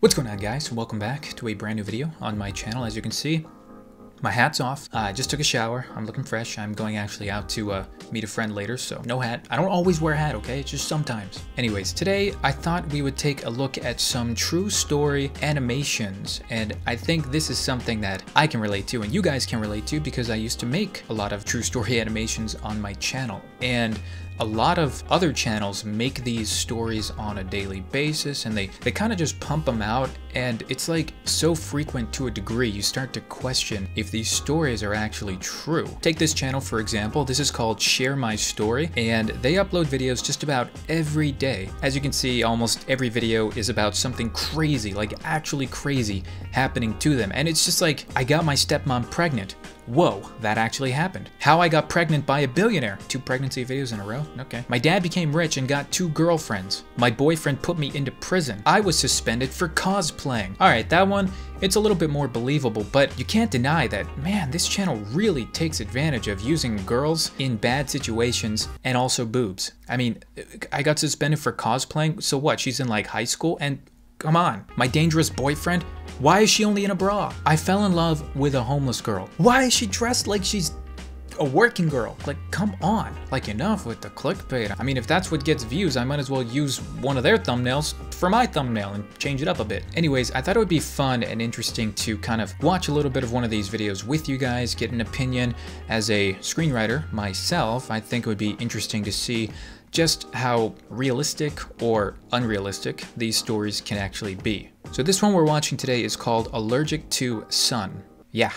What's going on, guys? Welcome back to a brand new video on my channel. As you can see, my hat's off. I just took a shower. I'm looking fresh. I'm going actually out to meet a friend later, so no hat. I don't always wear a hat, okay? It's just sometimes. Anyways, today I thought we would take a look at some true story animations, and I think this is something that I can relate to and you guys can relate to because I used to make a lot of true story animations on my channel, and a lot of other channels make these stories on a daily basis, and they kind of just pump them out, and it's like so frequent to a degree you start to question if these stories are actually true. Take this channel for example. This is called Share My Story, and they upload videos just about every day. As you can see, almost every video is about something crazy, like actually crazy, happening to them, and it's just like, I got my stepmom pregnant. Whoa, that actually happened. How I got pregnant by a billionaire. 2 pregnancy videos in a row? Okay. My dad became rich and got 2 girlfriends. My boyfriend put me into prison. I was suspended for cosplaying. Alright, that one, it's a little bit more believable, but you can't deny that, man, this channel really takes advantage of using girls in bad situations and also boobs. I mean, I got suspended for cosplaying, so what? She's in like high school and come on, my dangerous boyfriend? Why is she only in a bra? I fell in love with a homeless girl. Why is she dressed like she's a working girl? Like, come on. Like, enough with the clickbait. I mean, if that's what gets views, I might as well use one of their thumbnails for my thumbnail and change it up a bit. Anyways, I thought it would be fun and interesting to kind of watch a little bit of one of these videos with you guys, get an opinion. As a screenwriter myself, I think it would be interesting to see just how realistic or unrealistic these stories can actually be. So this one we're watching today is called Allergic to Sun. Yeah,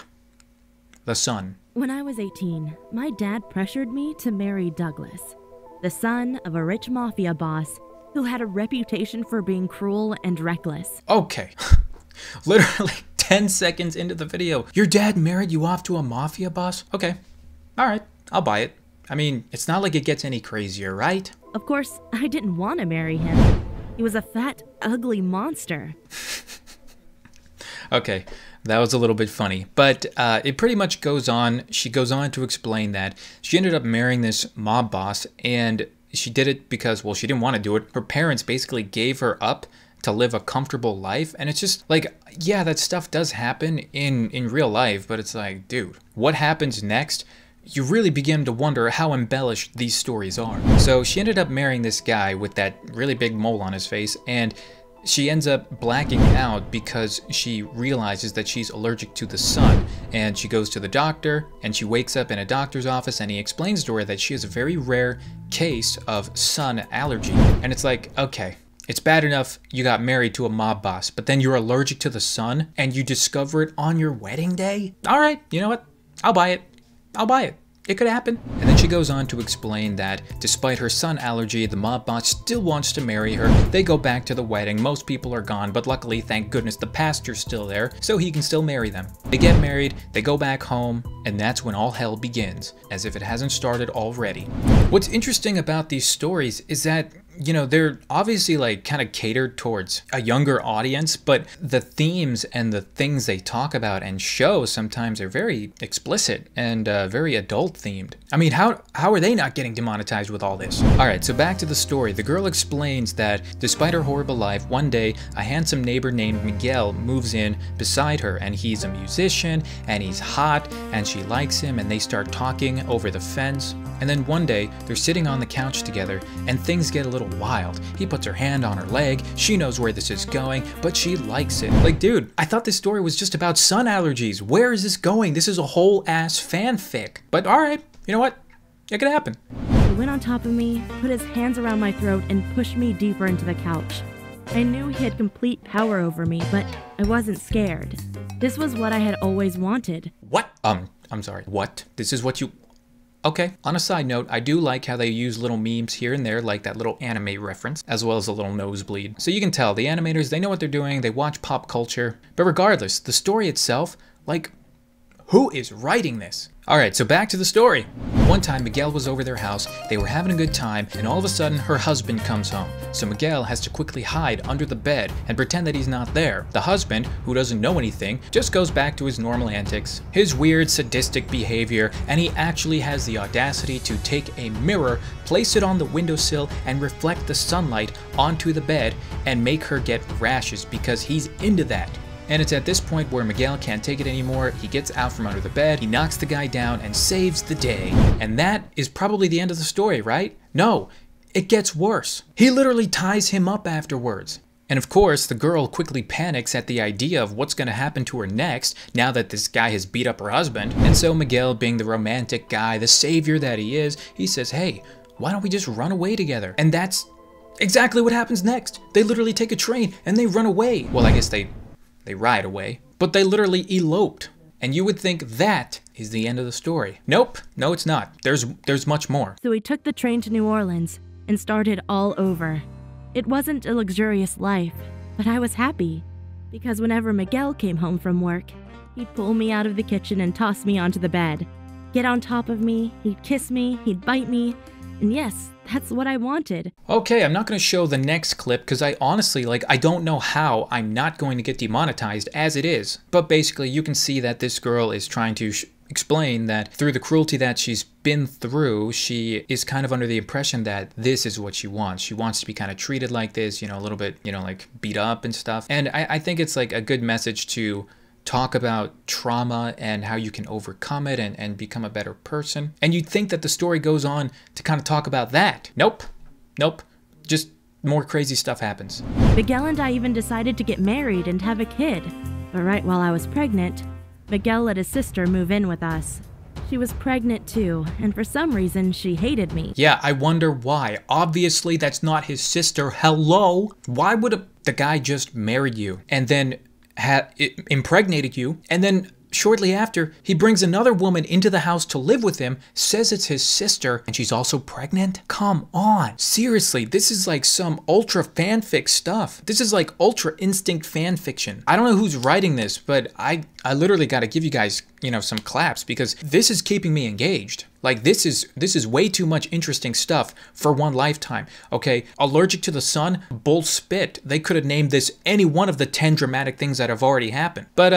the sun. When I was 18, my dad pressured me to marry Douglas, the son of a rich mafia boss who had a reputation for being cruel and reckless. Okay, literally 10 seconds into the video, your dad married you off to a mafia boss? Okay, all right, I'll buy it. I mean, it's not like it gets any crazier, right? Of course, I didn't want to marry him. He was a fat, ugly monster. Okay, that was a little bit funny, but it pretty much goes on. She goes on to explain that she ended up marrying this mob boss, and she did it because, well, she didn't want to do it. Her parents basically gave her up to live a comfortable life, and it's just like, yeah, that stuff does happen in real life, but it's like, dude, what happens next? You really begin to wonder how embellished these stories are. So she ended up marrying this guy with that really big mole on his face, and she ends up blacking out because she realizes that she's allergic to the sun, and she goes to the doctor, and she wakes up in a doctor's office, and he explains to her that she has a very rare case of sun allergy. And it's like, okay, it's bad enough you got married to a mob boss, but then you're allergic to the sun, and you discover it on your wedding day? All right, you know what? I'll buy it. I'll buy it. It could happen. And then she goes on to explain that despite her sun allergy, the mob boss still wants to marry her. They go back to the wedding. Most people are gone, but luckily, thank goodness, the pastor's still there, so he can still marry them. They get married, they go back home, and that's when all hell begins, as if it hasn't started already. What's interesting about these stories is that, you know, they're obviously like kind of catered towards a younger audience, but the themes and the things they talk about and show sometimes are very explicit and very adult themed. I mean, how are they not getting demonetized with all this? All right, so back to the story. The girl explains that despite her horrible life, one day a handsome neighbor named Miguel moves in beside her, and he's a musician and he's hot and she likes him, and they start talking over the fence. And then one day they're sitting on the couch together and things get a little wild. He puts her hand on her leg. She knows where this is going, but she likes it. Like, dude, I thought this story was just about sun allergies. Where is this going? This is a whole ass fanfic. But all right, you know what? It could happen. He went on top of me, put his hands around my throat, and pushed me deeper into the couch. I knew he had complete power over me, but I wasn't scared. This was what I had always wanted. What? I'm sorry. What? This is what you... Okay, on a side note, I do like how they use little memes here and there, like that little anime reference, as well as a little nosebleed. So you can tell, the animators, they know what they're doing, they watch pop culture. But regardless, the story itself, like, who is writing this? Alright, so back to the story. One time Miguel was over their house, they were having a good time, and all of a sudden her husband comes home. So Miguel has to quickly hide under the bed and pretend that he's not there. The husband, who doesn't know anything, just goes back to his normal antics, his weird sadistic behavior, and he actually has the audacity to take a mirror, place it on the windowsill, and reflect the sunlight onto the bed and make her get rashes because he's into that. And it's at this point where Miguel can't take it anymore. He gets out from under the bed, he knocks the guy down and saves the day. And that is probably the end of the story, right? No, it gets worse. He literally ties him up afterwards. And of course, the girl quickly panics at the idea of what's going to happen to her next now that this guy has beat up her husband. And so Miguel, being the romantic guy, the savior that he is, he says, hey, why don't we just run away together? And that's exactly what happens next. They literally take a train and they run away. Well, I guess they ride away, but they literally eloped. And you would think that is the end of the story. Nope, no it's not. There's much more. So we took the train to New Orleans and started all over. It wasn't a luxurious life, but I was happy. Because whenever Miguel came home from work, he'd pull me out of the kitchen and toss me onto the bed. Get on top of me, he'd kiss me, he'd bite me, and yes, that's what I wanted. Okay, I'm not going to show the next clip because I honestly, I don't know how I'm not going to get demonetized as it is. But basically, you can see that this girl is trying to explain that through the cruelty that she's been through, she is kind of under the impression that this is what she wants. She wants to be kind of treated like this, a little bit, like beat up and stuff. And I think it's like a good message to talk about trauma and how you can overcome it and become a better person. And you'd think that the story goes on to kind of talk about that. Nope. Just more crazy stuff happens. Miguel and I even decided to get married and have a kid. But right while I was pregnant, Miguel let his sister move in with us. She was pregnant too, and for some reason she hated me. Yeah, I wonder why. Obviously that's not his sister. Hello? Why would the guy just marry you and then impregnated you, and then shortly after, he brings another woman into the house to live with him, says it's his sister, and she's also pregnant? Come on. Seriously, this is like some ultra fanfic stuff. This is like ultra instinct fan fiction. I don't know who's writing this, but I literally got to give you guys, some claps because this is keeping me engaged. Like this is way too much interesting stuff for one lifetime. Okay, allergic to the sun, bull spit. They could have named this any one of the 10 dramatic things that have already happened. But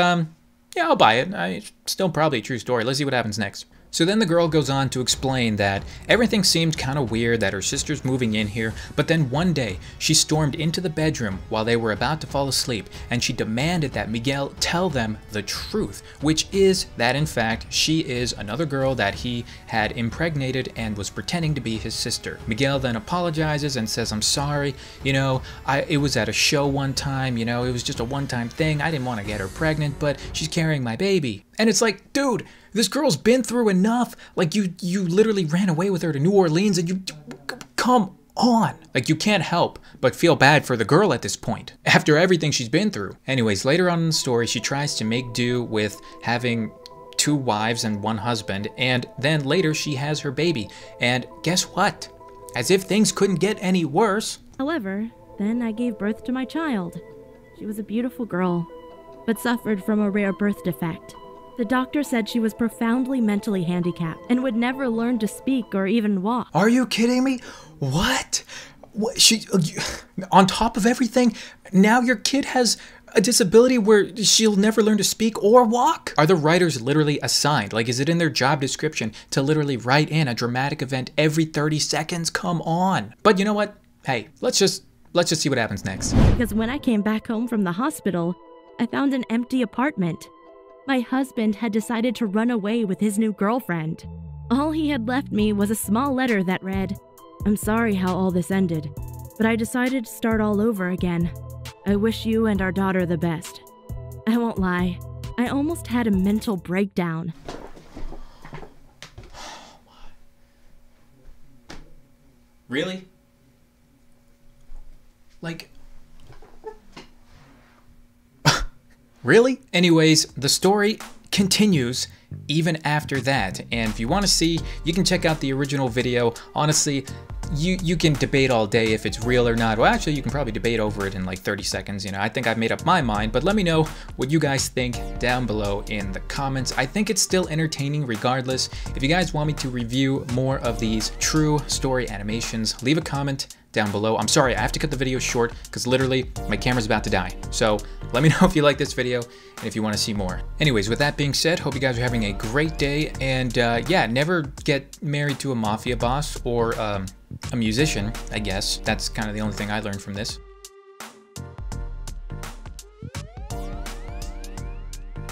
yeah, I'll buy it. It's still probably a true story. Let's see what happens next. So then the girl goes on to explain that everything seemed kind of weird, that her sister's moving in here, but then one day she stormed into the bedroom while they were about to fall asleep, and she demanded that Miguel tell them the truth, which is that in fact she is another girl that he had impregnated and was pretending to be his sister. Miguel then apologizes and says, I'm sorry, it was at a show one time, it was just a one-time thing, I didn't want to get her pregnant, but she's carrying my baby. And it's like, dude, this girl's been through enough. Like, you literally ran away with her to New Orleans and come on. Like, you can't help but feel bad for the girl at this point, after everything she's been through. Anyways, later on in the story, she tries to make do with having 2 wives and 1 husband, and then later she has her baby. And guess what? As if things couldn't get any worse. However, then I gave birth to my child. She was a beautiful girl, but suffered from a rare birth defect. The doctor said she was profoundly mentally handicapped and would never learn to speak or even walk. Are you kidding me? What? On top of everything, now your kid has a disability where she'll never learn to speak or walk? Are the writers literally assigned? Like, is it in their job description to literally write in a dramatic event every 30 seconds? Come on. But you know what? Hey, let's just see what happens next. Because when I came back home from the hospital, I found an empty apartment. My husband had decided to run away with his new girlfriend. All he had left me was a small letter that read, I'm sorry how all this ended, but I decided to start all over again. I wish you and our daughter the best. I won't lie, I almost had a mental breakdown. Really? Like... Really? Anyways, the story continues even after that, and if you want to see, you can check out the original video. Honestly, you can debate all day if it's real or not. Well, actually, you can probably debate over it in like 30 seconds. You know, I think I've made up my mind, but let me know what you guys think down below in the comments. I think it's still entertaining regardless. If you guys want me to review more of these true story animations, leave a comment down below. I'm sorry, I have to cut the video short because literally my camera's about to die. So let me know if you like this video and if you want to see more. Anyways, with that being said, hope you guys are having a great day. And yeah, never get married to a mafia boss or a musician, I guess. That's kind of the only thing I learned from this.